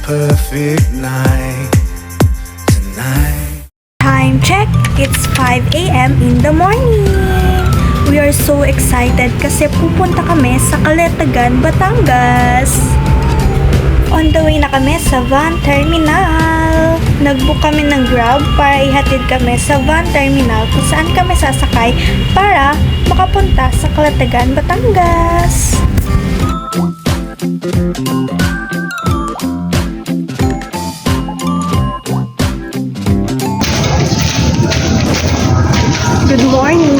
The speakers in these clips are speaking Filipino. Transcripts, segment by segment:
perfect night tonight. Time check, it's 5 a.m. in the morning. We are so excited kasi pupunta kami sa Calatagan, Batangas. On the way na kami sa van terminal. Nag-book kami ng Grab para ihatid kami sa van terminal kung saan kami sasakay para makapunta sa Calatagan, Batangas. Good morning!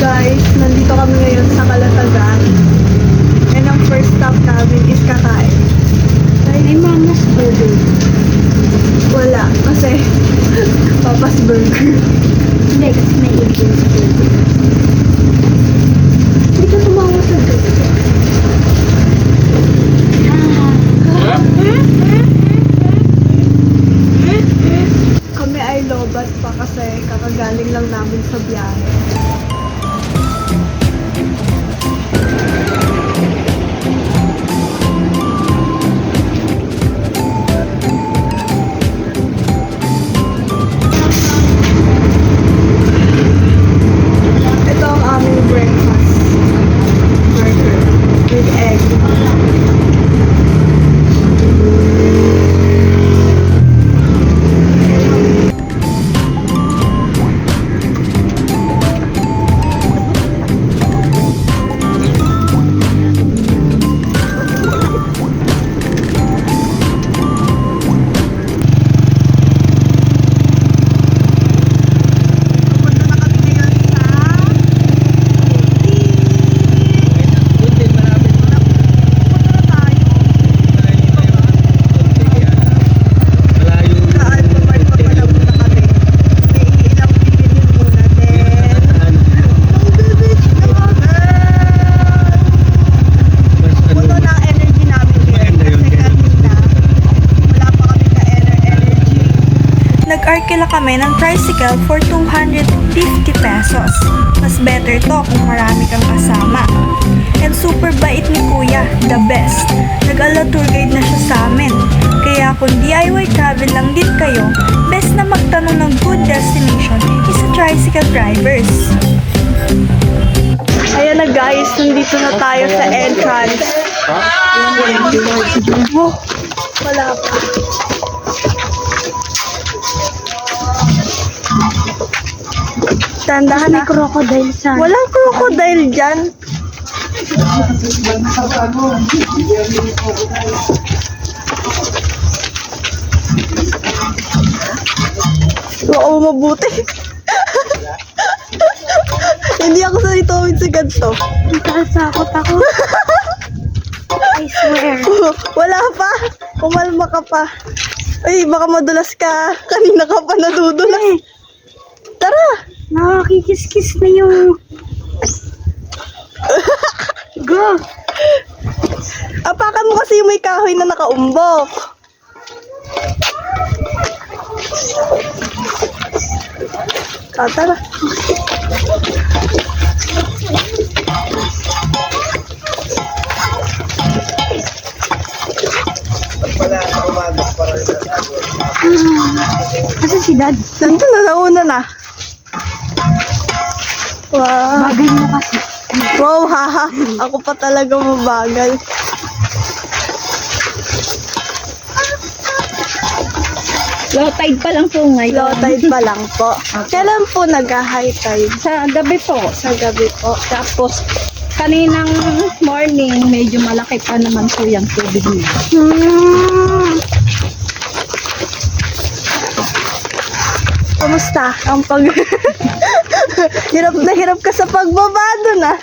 Guys, nandito kami ngayon sa Calatagan. And ang first stop namin is kakain. Ay, Mama's Burger. Wala, kasi Papa's Burger. Hindi, kasi may Indian's Burger. Hindi ka tumawa sa burger. Kami ay lobat pa kasi kakagaling lang namin sa biyahe. Ito ang aming breakfast. Burger with egg. Nag-arkila kami ng tricycle for 250 pesos. Mas better to kung marami kang kasama. And super bait ni Kuya, the best. Nag-ala tour guide na siya sa amin. Kaya kung DIY travel lang din kayo, best na magtanong ng good destination is sa tricycle drivers. Ayan na guys, nandito na tayo sa entrance. Oh, wala pa. Tandahan na crocodile sa. Walang crocodile dyan. Oo, mabuti. Hindi ako sanay sa ganito. Nakasakot ako. I swear. Wala pa. Umalma ka pa. Ay, baka madulas ka. Kanina ka pa nadudulas. Tara! Nakakikis-kis na yung... Go! Apakan mo kasi yung may kahoy na nakaumbok. Tara. Kasi si Dad? Nandun na, nauna na. Wow. Bagal mo kasi. Wow, haha. Ako pa talaga mabagal. Low tide pa lang po ngayon. Low tide pa lang po. Kailan po nag-high tide? Sa gabi po. Sa gabi po. Tapos, kaninang morning, medyo malaki pa naman po yung tubig niya. Kamusta? Ang pag... hirap na hirap ka sa pagbaba dun ah.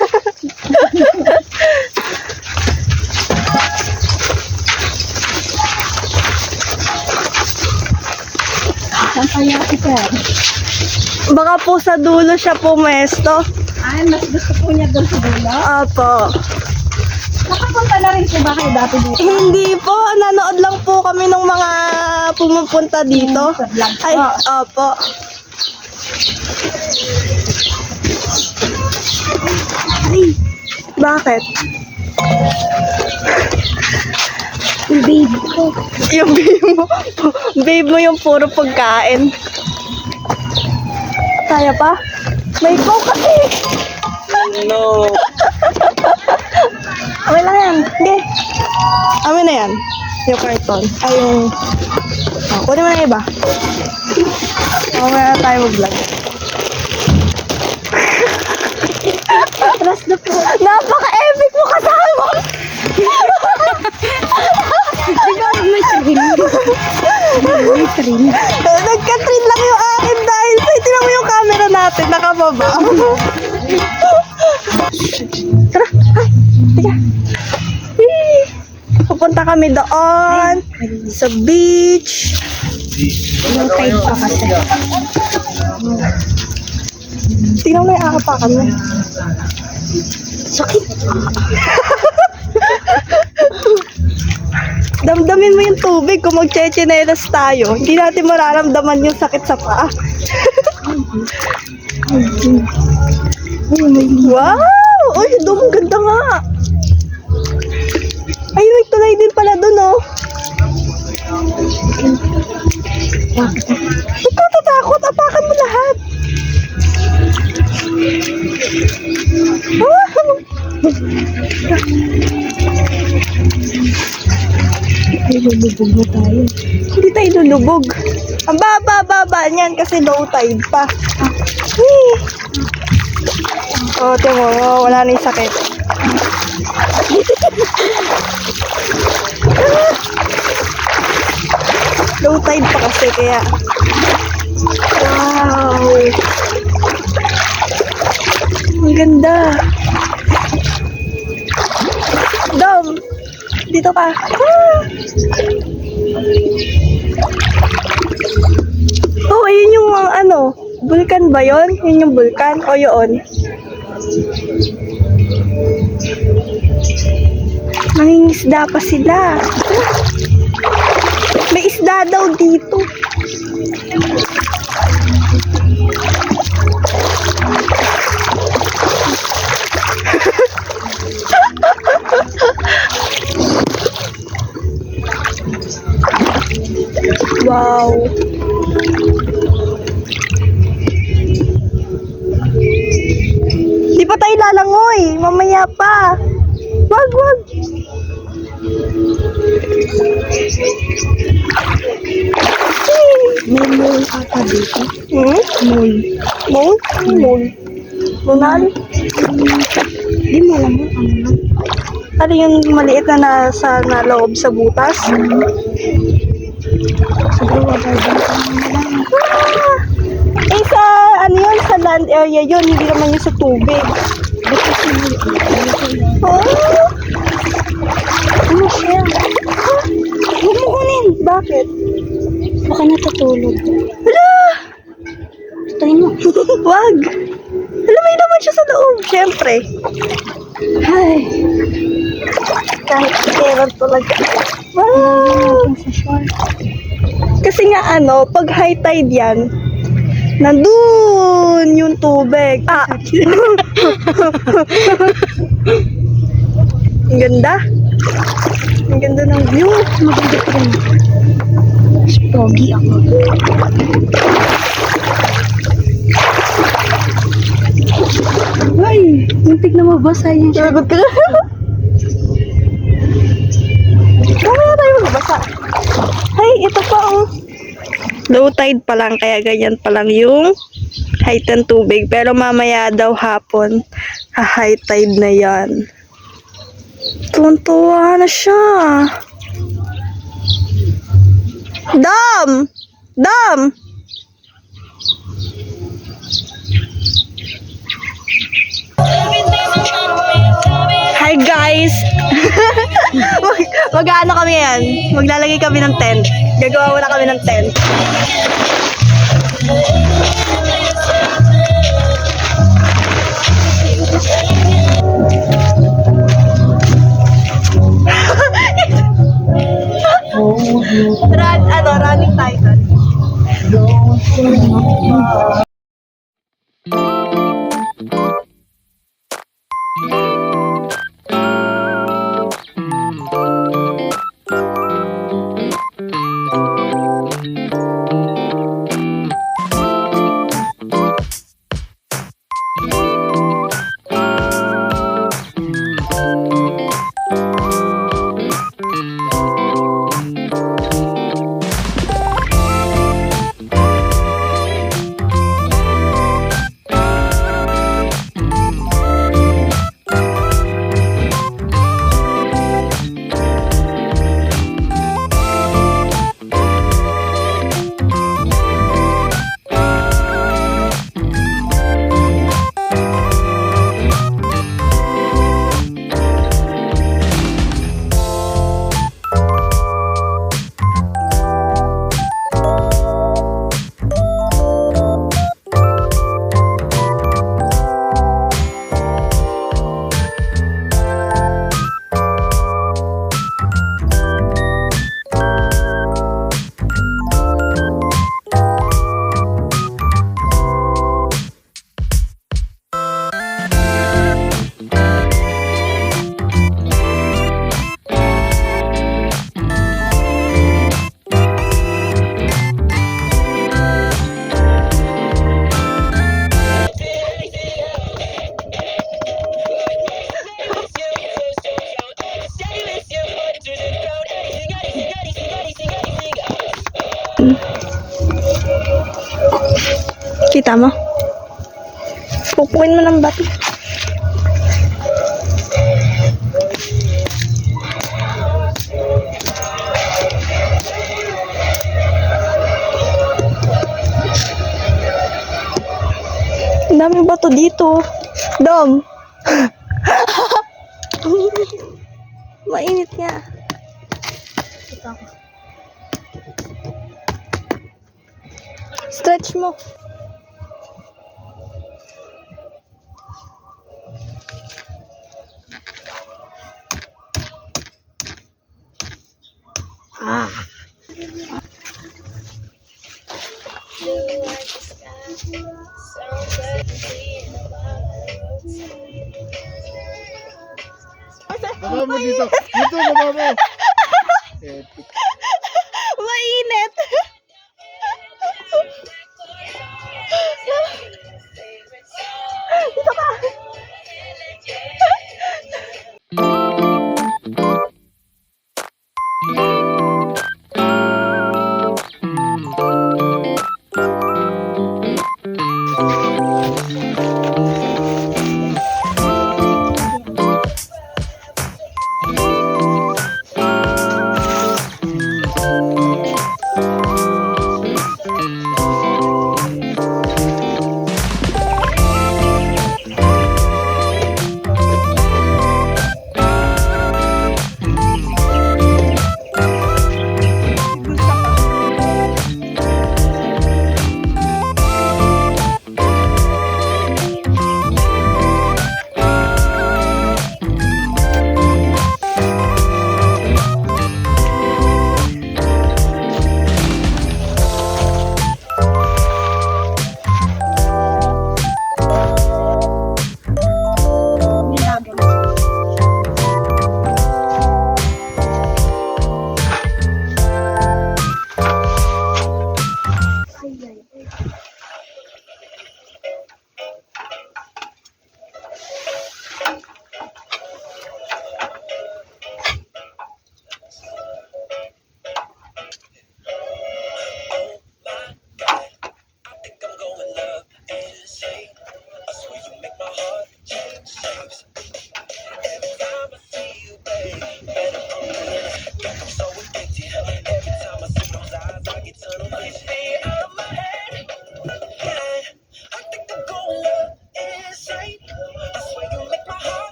Saan kaya si Sir? Baka po sa dulo siya pumesto. Ay, mas gusto po niya doon sa dulo. Apo. Nakapunta na rin po ba kayo dati dito? Hindi po, nanood lang po kami ng mga pumupunta dito. Sa vlog po. Ay, opo. Ay, bakit? Yung baby ko. Yung babe mo yung puro pagkain. Kaya pa? May coke kasi. No. Amin lang yan. Sige. Amin na yan. Yung karton. Ay, yung... Oh, kunin mo na iba. Mamaya na tayo mag-vlog. Atras na po. Napaka-epic mo kasama! Siguro may train. May train. Nagka-train lang yung akin dahil sa itinan mo yung camera natin, nakababa. Tara, ay, tiga. Whee! Pupunta kami doon sa beach. Low tide pa kasi. Tingnan mo yung akapakan mo. Sakit. Damdamin mo yung tubig kung magche-chinelas tayo. Hindi natin mararamdaman yung sakit sa paa. Wow! Uy, doon ganda nga. Ay, may tulay din pala doon, oh. Ikaw tatakot, apakan mo lahat. Wow! Lulubog na tayo. Hindi tayo lulubog. Ang baba niyan kasi low tide pa. Whee! Oh, tingnan mo, wala na yung sakit. Low tide pa kasi kaya. Wow! Ang ganda. Dom, dito ka. Ah! Oh, ayun yung mga ano, vulkan ba yon? Yun yung vulkan o yun? Nangingisda pa sila. May isda daw dito. Wow. Di pa tayo lalangoy. Mamaya pa. Wag, wag. May mall ata dito. Hmm? Mall. Mol? Mol. Lunal? Di mo alam mo ano lang. Ano yung maliit na nasa na loob sa butas? Siguro wala dito. Ah! Eh sa ano yun? Sa land area yun. Hindi naman yun sa tubig. Dito si Oh! ano siya? Huwag mo kunin. Bakit? Baka natutulog. Hala! Tayo mo. Wag! Hala, may naman siya sa loob. Siyempre. Ay. Kahit meron talaga. Wow! Sa shore. Kasi nga ano, pag high tide yan, nandun yung tubig. Ah! Ang ganda. Ang ganda ng view. Maganda pa rin. Mas pogi ako. Ay, muntik na mabasa yun siya. Sagot ka na. Mamaya tayo magbasa. Ay, ito pa oh. Low tide pa lang, kaya ganyan pa lang yung height ng tubig. Pero mamaya daw hapon, high tide na yan. Tuwan-tuwa na siya. Dam! Dam! Hi guys! Mag-ano kami yan? Maglalagay kami ng tent. Gagawa muna kami ng tent. Running title. Kita mo? Pupuin mo ng bato. Ang dami bato dito. Dom. Mainit nga. Stretch mo. Ah. Baba mo dito. Dito, baba mo. Epic. Mainit. Dito ka.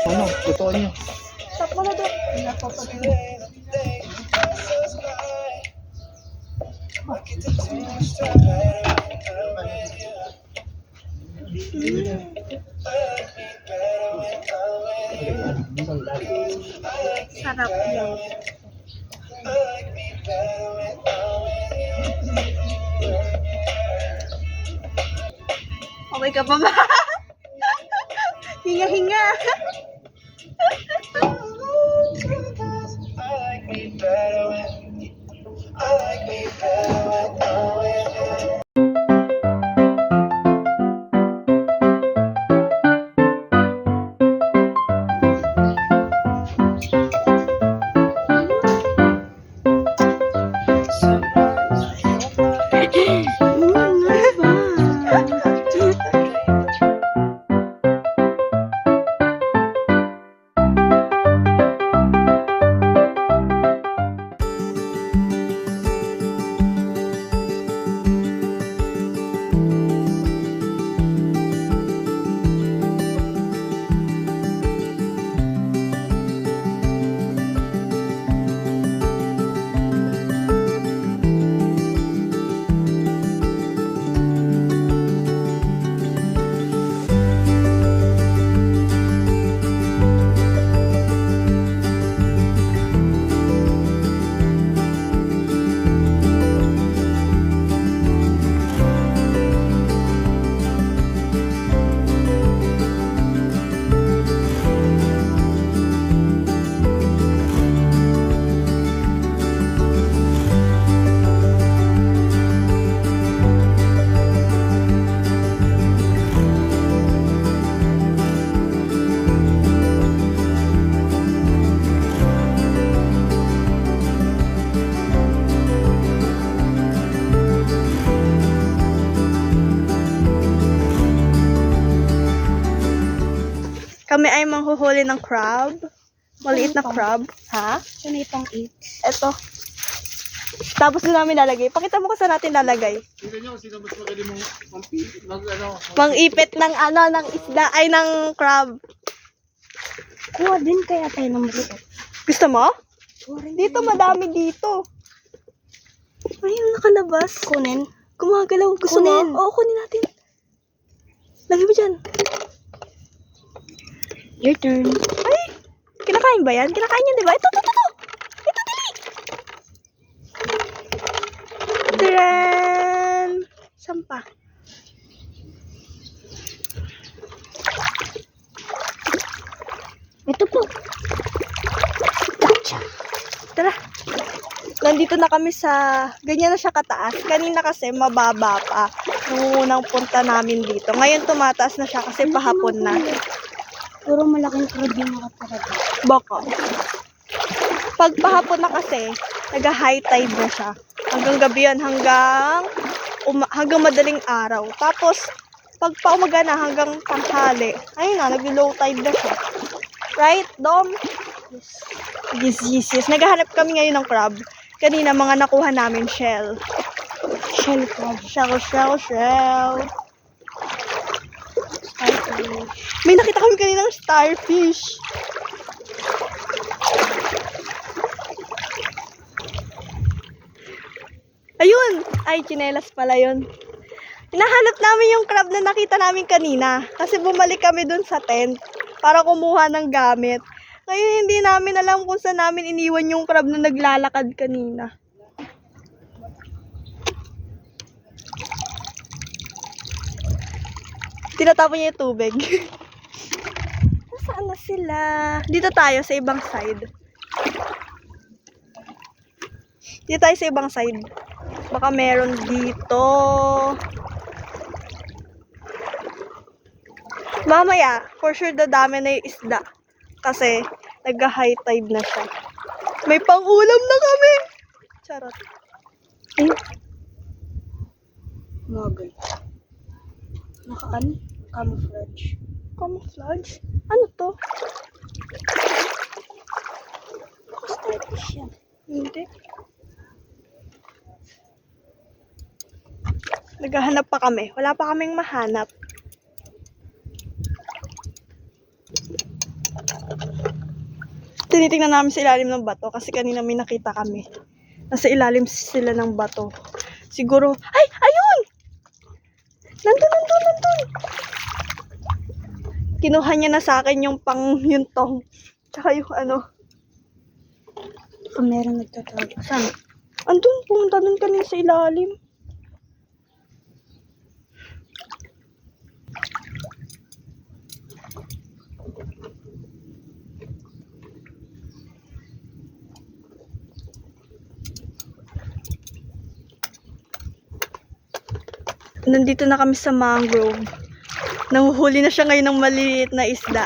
Ano? Totoo niyo. Stop mo na doon. Sarap yun. Okay ka pa ba? Hinga-hinga. Kami ay manghuhuli ng crab. Maliit na crab. Ha? Ano itong 8? Eto. Tapos doon namin lalagay. Pakita mo kung saan natin lalagay. Tingnan niyo kung sino mas magaling Mangipit ng ng isda ay ng crab. Kuha din kaya tayo ng maliit. Gusto mo? Kuha rin. Dito madami dito. Ayun nakalabas. Kunin. Gumagalaw. Gusto Kunin. mo? Oo, kunin natin. Lagay mo dyan. Your turn. Ay! Kinakain ba yan? Kinakain yan, di ba? Ito. Ito, dali! Taran! Saan pa? Ito po. Gotcha. Tara. Nandito na kami sa, ganyan na siya kataas. Kanina kasi mababa pa. Nung unang punta namin dito. Ngayon tumataas na siya kasi pahapon na. Puro malaking crab yung nakatira dito. Baka. Pag pahapon na kasi, nag-high tide na siya. Hanggang gabi yan, hanggang madaling araw. Tapos, pag paumaga na hanggang tanghali, ayun na, nag-low tide na siya. Right, Dom? Yes. Naghahanap kami ngayon ng crab. Kanina, mga nakuha namin shell. Shell crab. Shell. Starfish. May nakita kami kanina ng starfish. Ayun! Ay, tsinelas pala yun. Hinahanap namin yung crab na nakita namin kanina. Kasi bumalik kami dun sa tent para kumuha ng gamit. Ngayon, hindi namin alam kung saan namin iniwan yung crab na naglalakad kanina. Tinatapon niya yung tubig. Nasaan na sila? Dito tayo sa ibang side. Dito tayo sa ibang side. Baka meron dito. Mamaya, for sure dadami na yung isda. Kasi, nag-high tide na siya. May pang-ulam na kami! Charot. Ayun. Mogul. Naka-ano? Camouflage. Camouflage? Ano to? Baka starfish yan. Hindi. Naghahanap pa kami. Wala pa kaming mahanap. Tinitingnan namin sa ilalim ng bato kasi kanina may nakita kami. Nasa ilalim sila ng bato. Siguro, ay! Ayun! Nandun! Kinuha niya na sa akin yung yung tong. Tsaka yung ano. Kung meron nagtatawag. Saan? Andun, pumunta dun kanina sa ilalim. Nandito na kami sa mangrove. Nanguhuli na siya ngayon ng maliliit na isda.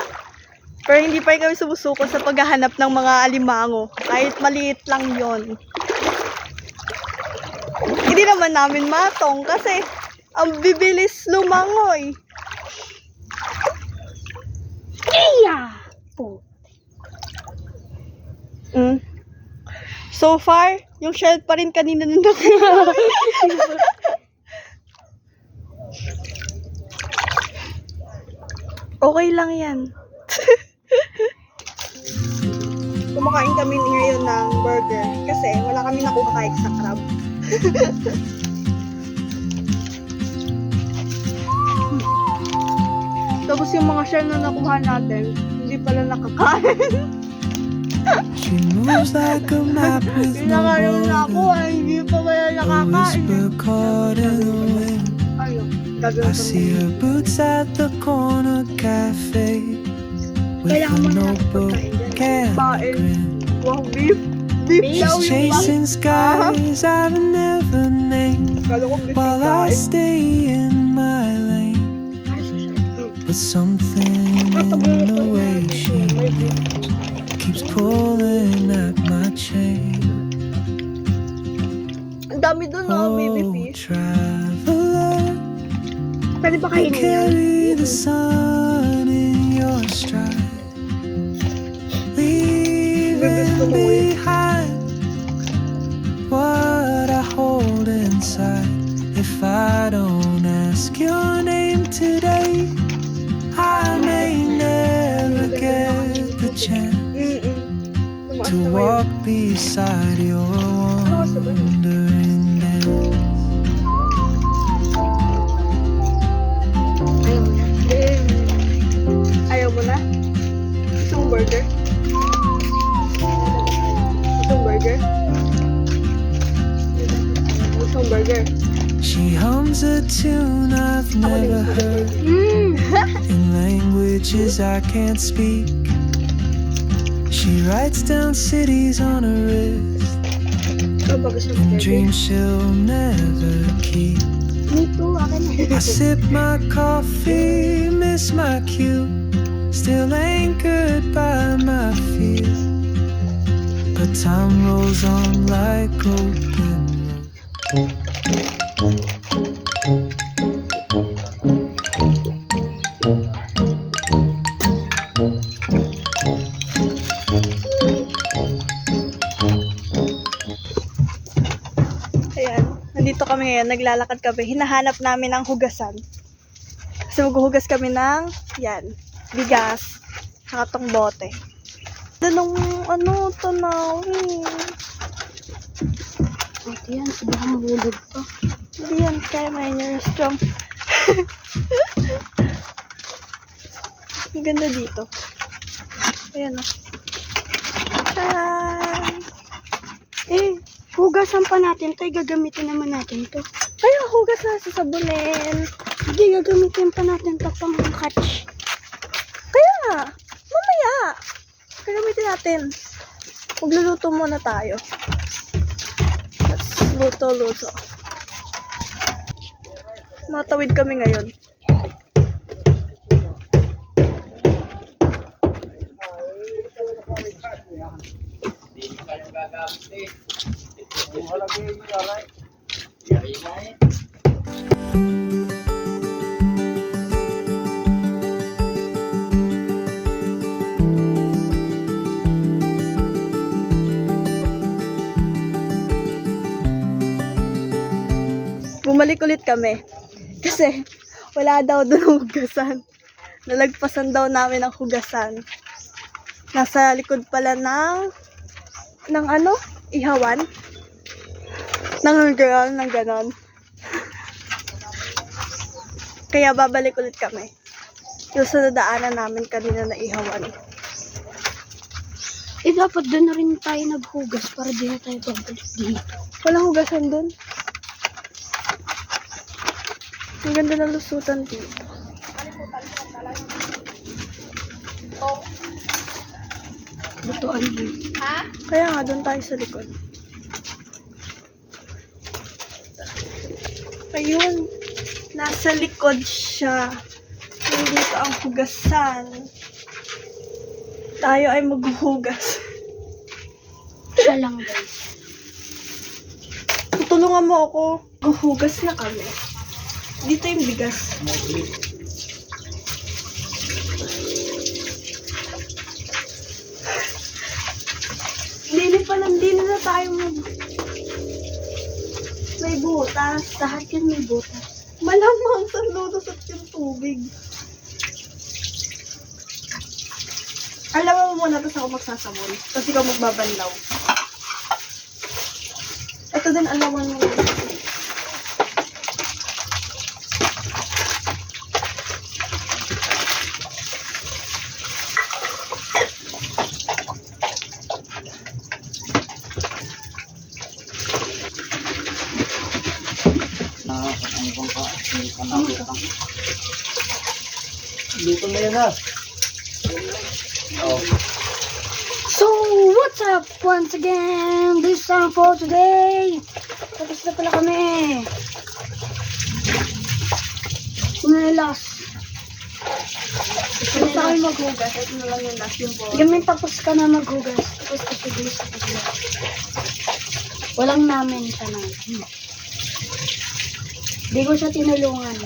Pero hindi pa rin kami sumusuko sa paghahanap ng mga alimango. Kahit maliit lang yon. Hindi naman namin matong kasi ang bibilis lumangoy. Iya! Po. So far, yung shell pa rin kanina nung nakita. Okay lang yan. Kumakain kami ngayon ng burger kasi wala kami nakuha kahit sa crab. Tapos yung mga shell na nakuha natin, hindi pala nakakain. She moves like a map with no Pinakaroon na ako border. ay hindi pa pala A nakakain. whisper caught in the wind. Ayun, I gagawin see her boots at the corner cafe with a notebook and a grin. Wow, beef. Beef daw She's yung chasing skies I've never named Kala ko beef while I stay in my lane. But something in the way she keeps pulling at my chain. Ang dami doon, no, baby Oh, fish. traveler, Pwede ba you kainin yan? carry the sun in your stride, leaving behind what I hold inside. If I don't ask your name today, I may never get the chance to walk beside your wandering dance. Ayaw mo na? Gusto mong burger? Gusto mong burger? Gusto mong burger? She hums a tune I've never heard in languages I can't speak. She writes down cities on her wrist Ano ba gusto mong and burger? dreams she'll never keep. Me too, akin na. I sip my coffee, miss my cue, still anchored by my fear. But time rolls on like open road. Ayan, nandito kami ngayon, naglalakad kami. Hinahanap namin ang hugasan. Kasi maghuhugas kami ng, yan, bigas. Saka tong bote. Dalong, tanawin. Ito yan, baka mahulog pa. Hindi yan, kaya may strong. Ang ganda dito. Ayan o. Taran! Hugasan pa natin ito, gagamitin naman natin ito. Ay, hugas na sa sabunin. Hindi, gagamitin pa natin ito pang catch. Kaya nga, mamaya. Gagamitin natin. Magluluto muna tayo. Let's luto. Matawid kami ngayon. Bumalik ulit kami. Kasi wala daw doon ang hugasan. Nalagpasan daw namin ang hugasan. Nasa likod pala ng ano? Ihawan? Ng girl, ng ganon. Kaya babalik ulit kami. Yung sa nadaanan namin kanina na ihawan. Dapat doon na rin tayo naghugas para di na tayo babalik dito. Walang hugasan dun. Ang ganda ng lusutan dito. Butuan mo. Kaya nga, doon tayo sa likod. Ayun. Nasa likod siya. Dito ang hugasan. Tayo ay maghuhugas. Siya lang guys. Tutulungan mo ako. Maghuhugas na kami. Dito yung bigas. Hindi na tayo may butas. Lahat yun may butas. Malamang sa lodos at yung tubig. Alam mo muna, tapos ako magsasabon. Tapos ikaw magbabanlaw. Ito din alawan mo. Dito na yan ha. Oh. So, what's up once again? This time for today. Tapos na pala kami. Umilas. Ito tayo maghugas. Ito na lang yung last yung bowl. Gamit tapos ka na maghugas. Tapos kapigil sa pagla. Walang namin siya na. Hindi ko siya tinulungan.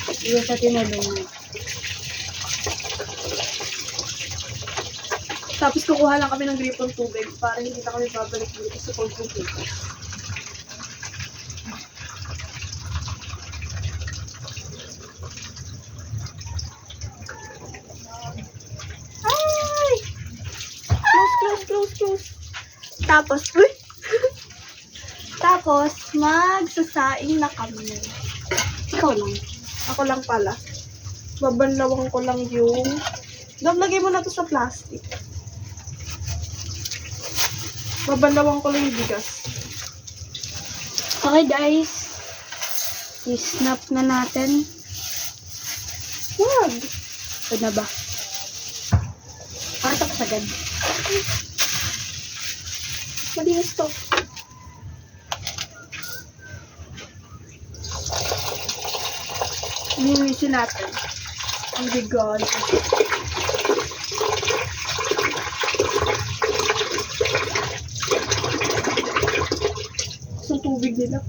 Hindi ko siya tinulungan. Tapos kukuha lang kami ng gripong tubig para hindi na kami babalik dito sa pagtubig. Ay! Close. Tapos, uy! Tapos, magsasaing na kami. Ikaw lang. Ako lang pala. Babanlawan ko lang yung... Lagay mo na to sa plastic. Babanlawan ko lang yung bigas. Okay guys. I-snap na natin. Wag! Ito na ba? Para tapos agad. Malinis to. Linisin natin. Ang bigas. Sa tubig nila.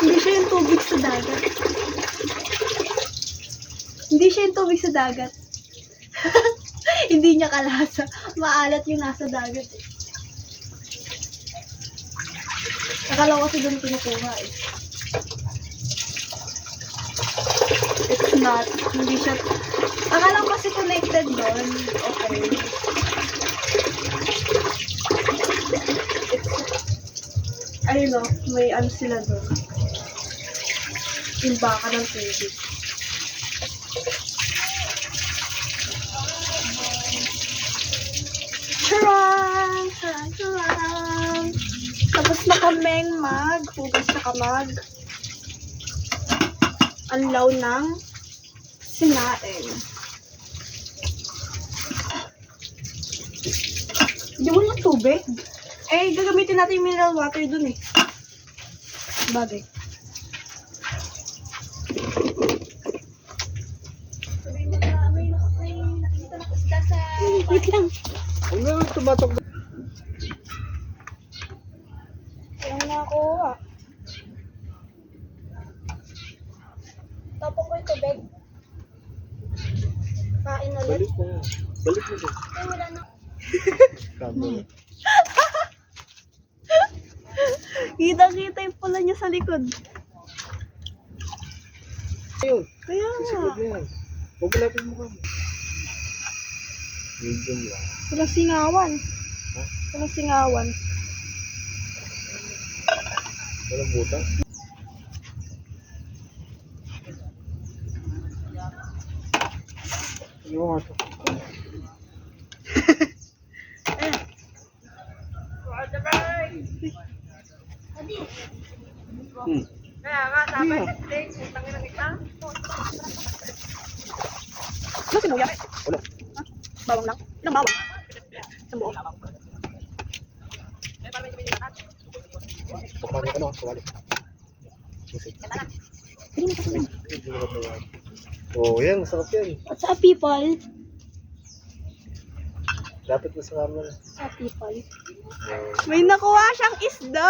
Hindi siya yung tubig sa dagat. Hindi siya yung tubig sa dagat. Hindi niya kalasa. Maalat yung nasa dagat eh. Akala ko kasi doon pinukuha eh. It's not. Hindi siya. Akala ko kasi connected doon. Okay. Ayun o, may ano sila doon. Yung baka ng tubig. Charang! Tapos na kaming maghugas na kamag. Anlaw ng sinaing. Hindi mo ng tubig? Eh, gagamitin natin yung mineral water dun eh. Bagay. Wait lang. Huwag na tumatok. Ayan na ako ah. Tapos ko yung tubig. Kain ulit. Balik mo. Balik mo. Ay, wala na. Camera. Kita-kita yung pula niya sa likod. Ayun. Kaya nga. Sisigod na yan. Huwag mo lapit mo ka. Medium lang. Walang singawan. Ha? Walang singawan. Walang butas. Hindi mo nga ito. Ano sinuya? Wala. Bawang lang? Ilang bawang? Isang buo. Pagkano ka na, kawali. Musik. Oh, yan, masarap yan. What's up, people? Dapat mo sa camera. What's up, people? May nakuha siyang isda!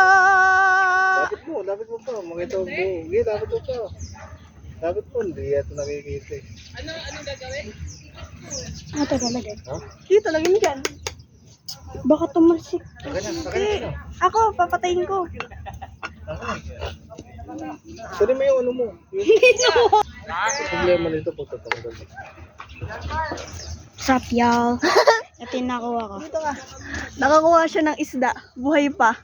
Dapat mo pa. Makita mo. Hindi, dapat mo pa. Dapat mo, hindi ito nakikita eh. Ano to talaga? Ha? Dito, lagyan dyan. Baka tumalsik. Eh, ako, papatayin ko. Sali mo yung ano mo. Yung problema nito pagtatanggal. What's up, y'all? Ito yung nakuha ko. Dito ka. Nakakuha siya ng isda. Buhay pa.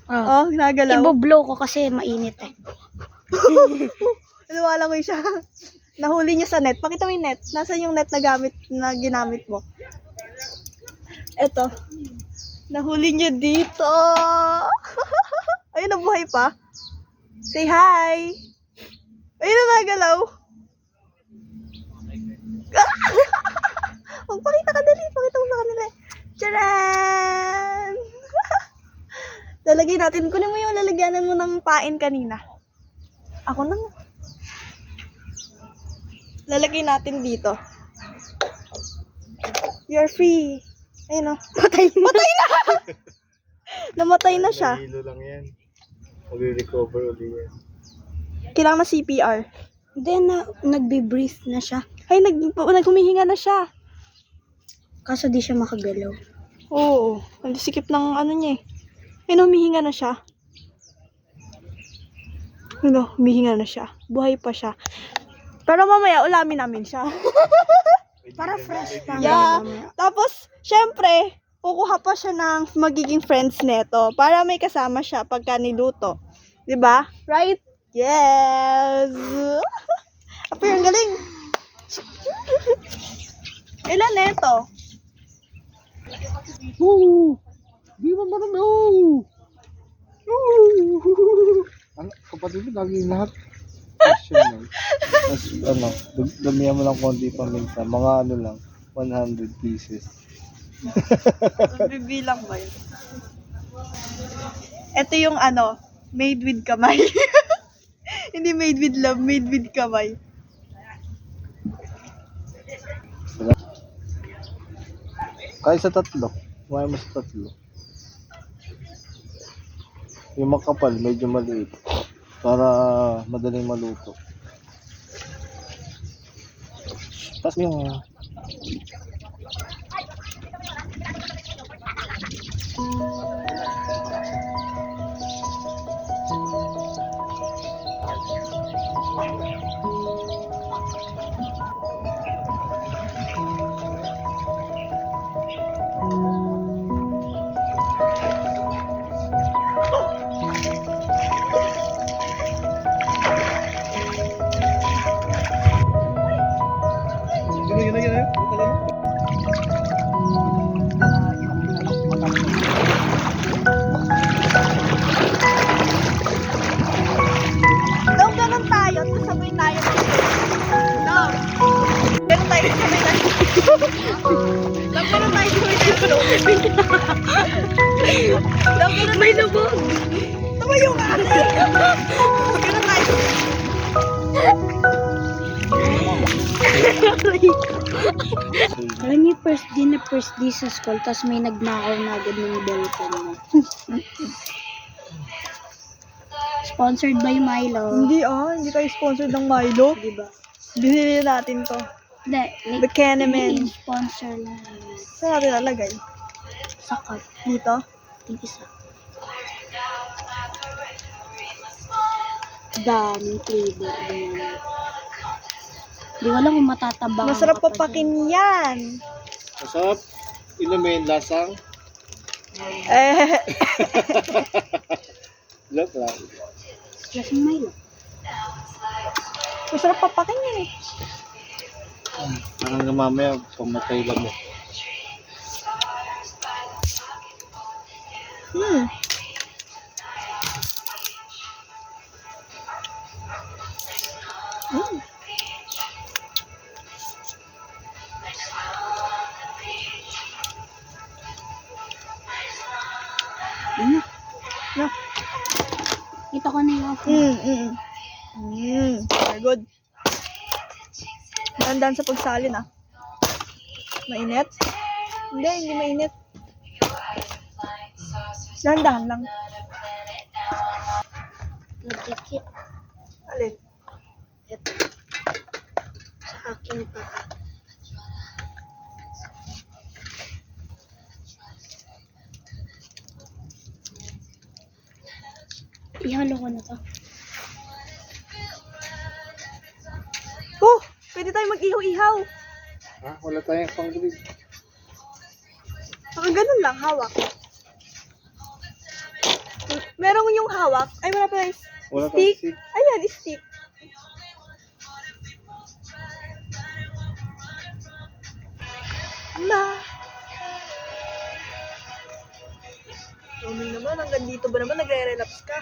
Oh. Oh, nagalaw. Ibo-blow ko kasi mainit eh. Nawalangoy siya. Nahuli niya sa net. Pakita mo yung net. Nasaan yung net na ginamit mo? Eto. Nahuli niya dito. Ayun, nabuhay pa. Say hi. Ayun na nagalaw. Magpakita ka dali. Pakita mo sa kanila. Tcharan! Lalagay natin. Kunin mo yung lalagyanan mo ng pain kanina. Ako na nga. Lalagay natin dito. You're free. Ayun o. Patay na. Patay na! Namatay na siya. Hilo lang yan. Mag-recover ulit yan. Kailangan na CPR. Then, nagbe-breathe na siya. Ay, naghumihinga na siya. Kaso di siya makagalaw. Oo. Ang sikip ng ano niya eh. Ayun, humihinga na siya. Ano, humihinga na siya. Buhay pa siya. Pero mamaya, ulamin namin siya. Para fresh pa. Yeah. Tapos, syempre, kukuha pa siya ng magiging friends neto para may kasama siya pagka niluto. 'Di ba? Right? Yes! Apo yung galing. Ilan neto? Di ba ba no? Ano, kapatid mo, lagi lahat. Question lang. Tapos, ano, damihan mo lang konti paminta. Mga ano lang, 100 pieces. Bibilang ba yun? Ito yung ano, made with kamay. Hindi made with love, made with kamay. Kaya sa tatlo. Kumain mo sa tatlo. Yung makapal, medyo maliit. Para madaling maluto. Tapos yung... Daw ganun tayo, tapos sabay tayo. Daw. Ganun tayo, sabay tayo. Daw ganun tayo, sabay tayo. Daw ganun may lubog. Tumayo ka. Ganun tayo. Alam niyo, first day sa school, tapos may nagnakaw na agad ng ballpen mo. Sponsored by Milo. Hindi tayo sponsored ng Milo. Diba? Binili natin to. Hindi, The Kenemen. sponsor lang. Saan natin nalagay? Sa cup. Dito? Yung isa. Daming flavor. Di ko alam kung matatabang. Masarap papakin yan. Masarap. Inumin, lasang. Eh, Look lang. Lasang Milo. masarap papakin yan eh. Parang mamaya, pamatay lang mo. Hmm. Hmm. Ano? No. Ito ko na yung Very good. Tandaan sa pagsalin ah. Mainit? Hindi mainit. Dahan-dahan lang. nagkikit. Alin? Ito. Sa akin pa. Ihalo ko na to. Oh! Pwede tayo mag-ihaw-ihaw. Ha? Wala tayong pang-grip. Baka ganun lang, hawak. Meron yung hawak. Ay, wala pa yung Wala stick. tayong stick. Ayan, stick. Ma. Mami naman, hanggang dito ba naman nagre-relapse ka?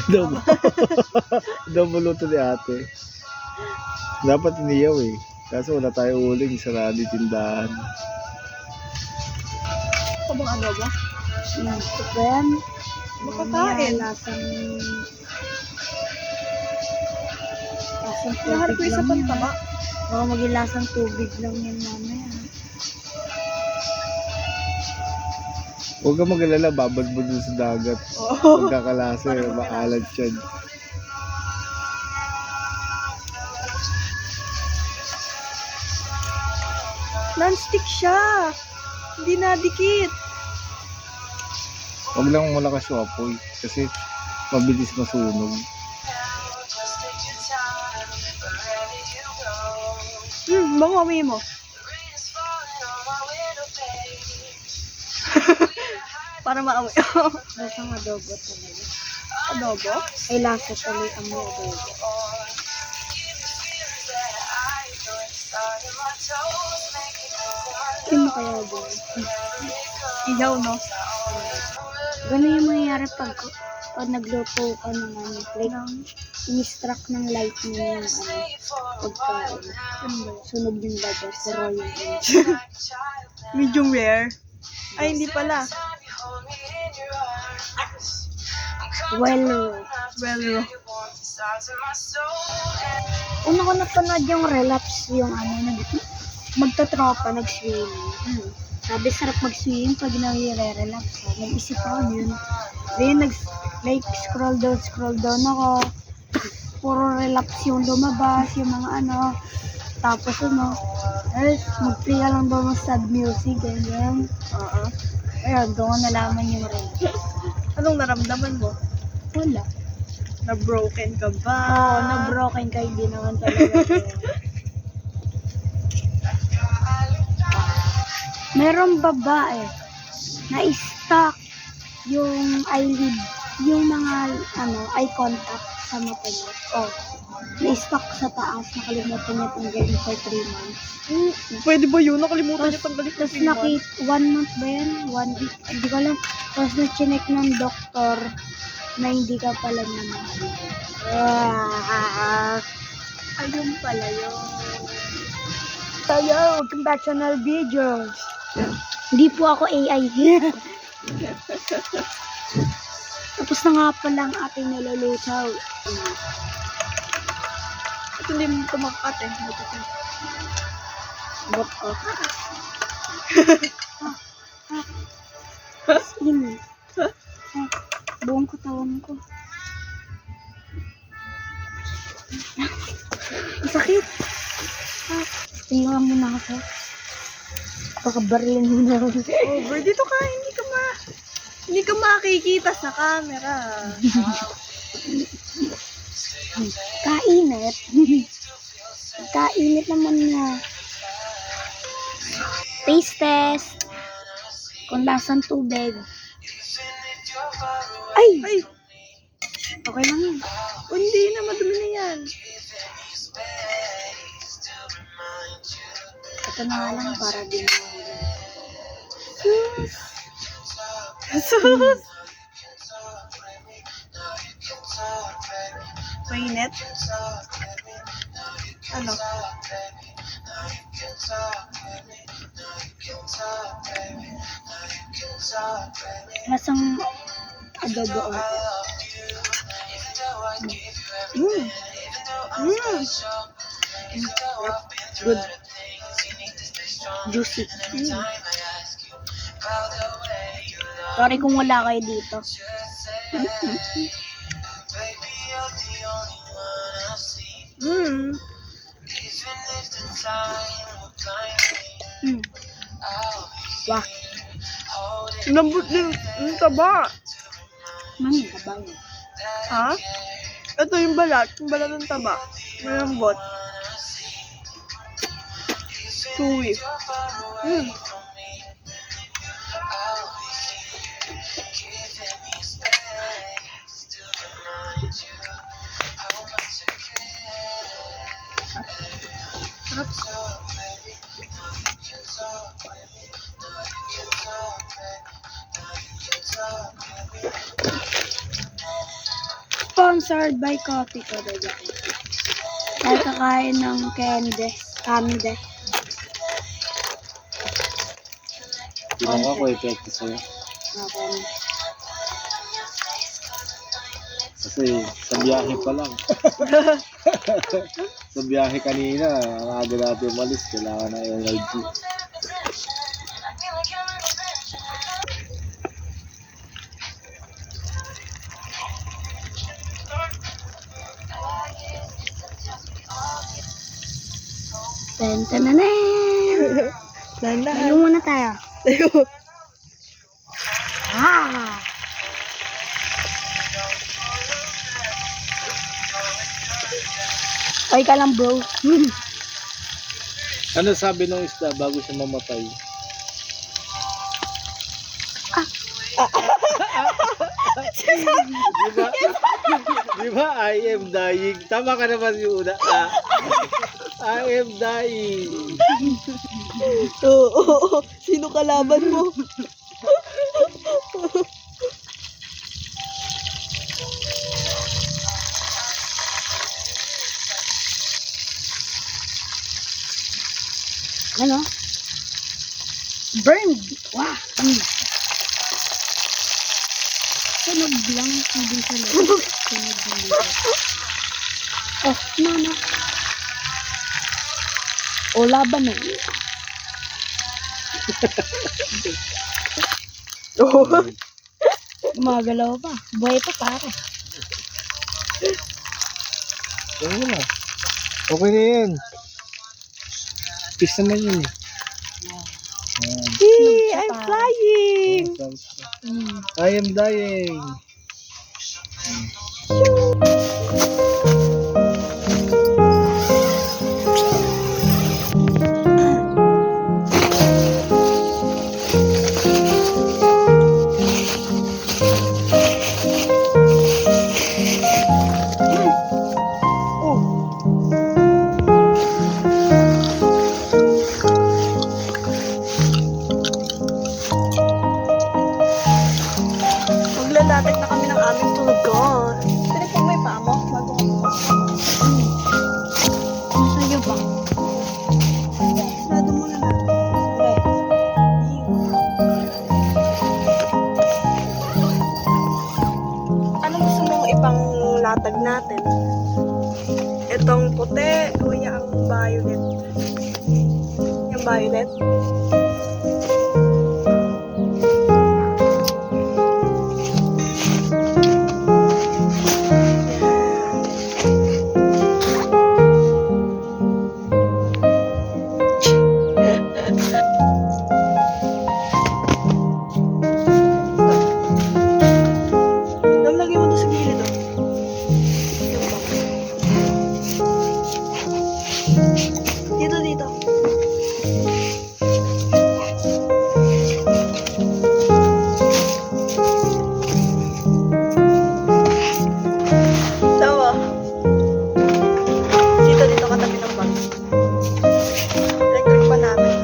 Adobo. Adobo luto ni ate. Dapat iniyaw eh. Kaso wala tayo uling, sarado yung tindahan. Ito bang ano ba? Ito ba yan? Makakain. Lasang Naharap ko tubig isa lang pang yan. tama. Baka maging lasang tubig lang yan mamaya. Huwag ka mag-alala, babad mo dun sa dagat. Oo. Pagkakalasa, maalat siya. Non-stick siya. Hindi nadikit. Huwag lang malakas yung apoy kasi mabilis masunog. Bango amoy mo. Para maamoy. Lasang adobo talaga. Adobo? Ay, lasa tuloy ang may adobo. Hindi mo kaya adobo. Ihaw, no? Ganun yung mangyayari pag nagluto ka ng ano, like, in-struck ng lightning yung pagkain. Sunog yung baga, pero yung Medium rare. Ay, hindi pala. well, Well, una ko napanood yung relapse, yung magtotropa, nag-swimming. Sabi, sarap mag-swim pag nag-relapse. Nag-isip ako yun. Then, scroll down ako. Puro relapse yung lumabas, yung mga ano. Tapos mag-play ka lang daw ng sad music, ganyan. Ayun, doon ko nalaman yung relapse. anong naramdaman mo? Wala. Na-broken ka ba? Oo, na-broken ka, hindi naman talaga. Merong babae na stuck yung eyelid, yung mga eye contact sa mata niya. Na-stuck sa taas, nakalimutan niya tanggalin for 3 months. Pwede ba yun? Nakalimutan niya tanggalin Tapos yung 1 month ba yan? 1 week? Hindi ko alam. Tapos na-chinek ng doktor na hindi ka pala naman. Ayun pala yun. Tayo, welcome back to another video. Hindi po ako AI. Tapos na nga pala ang ating nilulusaw. Ito hindi mo ito makakat eh. What up? Sino? Buong katawan ko. Ang sakit. Tingnan mo na ako. Baka barilin mo na ako. Over, dito ka, hindi ka makikita sa camera. Kainit. Kainit naman na. Taste test. Kung lasang tubig. Ay! Okay lang yun. Oh, hindi na, madumi na yan. Ito na nga lang para din. Sus! Mainit? Ano? Lasang adobo. Mm. Mm. Good. Juicy. Sorry kung wala kayo dito. Mm. Wah. Lambot din yung taba. Mami, kabang. Ha? Ito yung balat ng taba. Malambot. Chewy. Mm. Sponsored by Coffee ko talaga. Dahil kakain ng candy. Candy. Tingnan ko ako epekto sa'yo. Kasi sa biyahe pa lang. Sa biyahe kanina, ang aga natin umalis, kailangan ng energy. Tentananen! Tayo muna tayo. Tayo. Ah! Okay ka lang, bro. Ano sabi ng isda bago siya mamatay? Di ba I am dying? Tama ka naman yung una. I am dying. Oo. Sino kalaban mo? Ano? Burned! Wow! Sunog lang. Hindi sa loob. Sunog lang. Oh, no. O, laban na. Oo. Gumagalaw pa. Buhay pa pare. Ano na? Okay na yan. Peace naman yun eh. Hey, I'm flying! I am dying. Maglalatag na kami ng aming tulugan. Pwede po may paa mo bago ilatag natin. Itong puti, o yung violet. Yung violet. Lamlagay mo doon sa gilid, oh. Dito, dito. Sawa. Dito, dito katabi ng bag. Electric pa natin.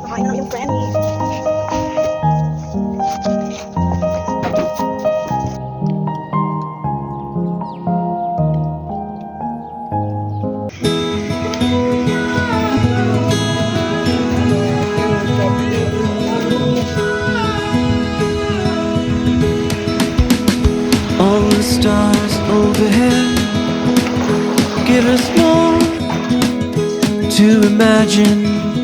Nakain na lang yung Frenny. All the stars overhead give us more to imagine.